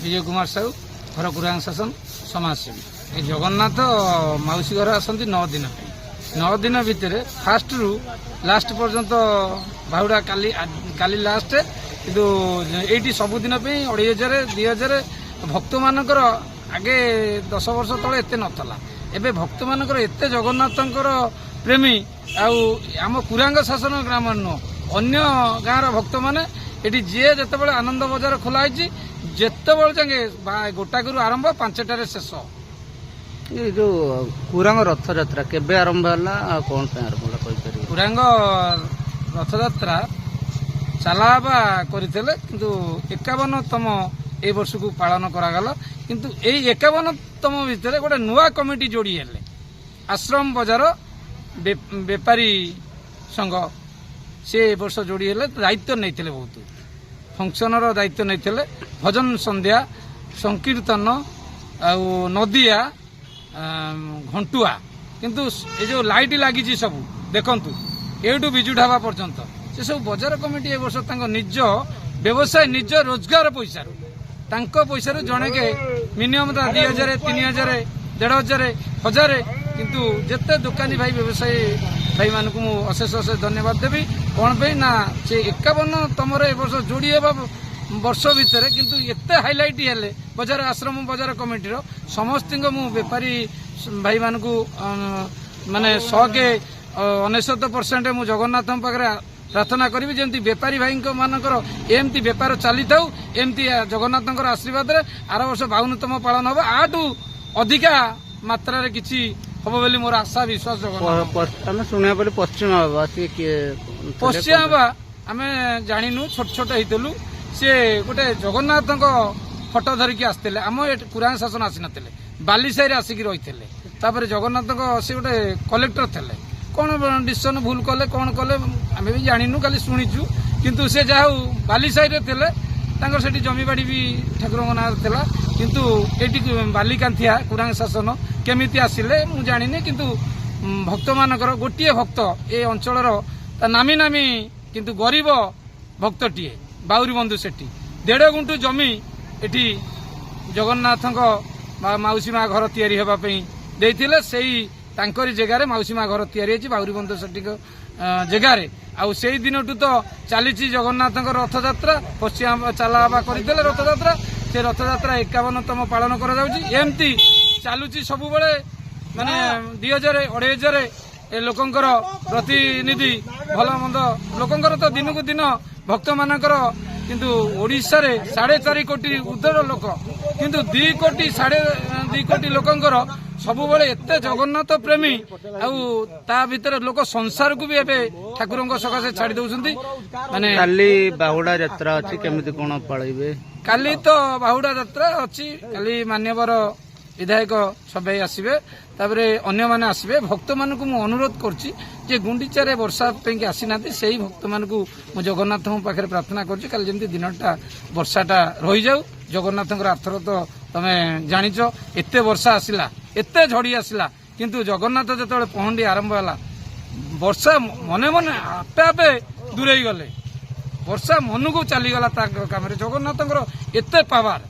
विजय कुमार साहू घर कुरांग शासन समाजसेवी। ये जगन्नाथ मौसी घर आसती 9 दिन 9 दिन भितर फास्ट रु लास्ट पर्यंत बाहुड़ा काली लास्ट किंतु ये सबुदिन 2500 2000 भक्त मानकर आगे 10 वर्ष तले एते नथला एबे भक्त मानकर एते जगन्नाथंकर प्रेमी आम कुरांग शासन ग्राम नुह अन्य गाँव भक्त मैंने ये जी जिते बड़े आनंद बजार खोलाई जिते बड़े जाए गोटाक आरंभ 5टार शेष। ये जो कुरांग रथ यात्रा केबे आरंभ है कौन से आरंभ है? कुरांग रथ यात्रा चलावा करते किंतु 51तम ए वर्ष को पालन करागला किंतु यही 51तम भितर गोटे नुआ कमिटी जोड़ी हेले आश्रम बजार बेपारी संघ से वर्ष जोड़ी हेले दायित्व नहीं बहुत फंक्शनर दायित्व नहीं भजन संध्या संकीर्तन नदिया घंटुआ किंतु ये जो लाइट लगी सब देखु एठू विजु ढाबा पर्यंत से सब बजार कमिटी ए वर्ष निज व्यवसाय निज रोजगार पैसा पैसा जड़े के मिनिमम 2000 3000 1500 1000 किंतु जिते दुकानी भाई व्यवसायी भाई मान को अशेष अशेष धन्यवाद देवी कौन पे ना से 51तम वर्ष जोड़ी वर्ष भितर किंतु एते हाइलाइट हेले बजार आश्रम बजार कमिटी समस्त बेपारी भाई मान को माने 100% मु जगन्नाथ पाखे प्रार्थना करी जमी बेपारी भाई मानकर एमती बेपार चली था एमती जगन्नाथ आशीर्वाद आर वर्ष 52तम पालन हम आठू अधिका मात्रा किसी हम बोली मोर आशा विश्वास शुणा पश्चिम बाबा आम जाणु छोट छोट होलु सी गोटे जगन्नाथ फटो धरिकी आसते आम कुरांग शासन आसी ना बालीसाई आसिक रही जगन्नाथ सी गोटे कलेक्टर थे कौन डिसीजन भूल कले कौन कले आम भी जाणु खाली शुणीचु किंतु से जहा बालीसाई से जमीबाड़ी भी ठाकुर ना किंतु ये बालिकांथिया कुरांग शासन केमिति आसिले मु जानी किंतु भक्त मानकर गोटे भक्त ए अंचल नामी नामी किंतु गरीब भक्तटीए बाउरी बंधु सेठी 1.5 गुंठु जमी एटी जगन्नाथ मौसी माँ घर तैयारी होगापी देते से जगार मौसी माँ घर तैयारी बाउरी बंधु सेठी जगार आई दिन तो चली जगन्नाथ रथ यात्रा पश्चिम चलावा करते रथ यात्रा से रथ यात्रा 51तम पालन करमती चलुची सब बड़े माने 2000 2500 लोकंकर प्रतिनिधि भल मंद लोकंकर तो दिन को दिन भक्त मानकर किंतु ओडिशा रे 4.5 कोटी उद्धर लोक किंतु 2 कोटी 2.5 कोटी लोकंकर सब बड़े एते जगन्नाथ प्रेमी ता भीतर लोक संसार को भी एबे ठाकुर सकाशे छाड़ी दउछंती माने काली बाहुड़ा यात्रा अछि केमिति कोन पाळिबे काली तो बाहुड़ा यात्रा अच्छी काली मान्यवर विधायक सबै आसबे तापरे अन्य माने आसबे भक्त मान को अनुरोध करछि जे गुंडीचारे वर्षा पे आसी ना से भक्त मान को जगन्नाथ पाखे प्रार्थना करछि काली जमी दिनटा वर्षाटा रही जाऊ जगन्नाथ आर्थर तो तमे जानिच एते वर्षा आसिला एते झड़ी आसिला किंतु जगन्नाथ जो पहंडी आरंभ है वर्षा मने मने आपे आपे दूरे गले वर्षा मन को चलीगला काम जगन्नाथ एते पावर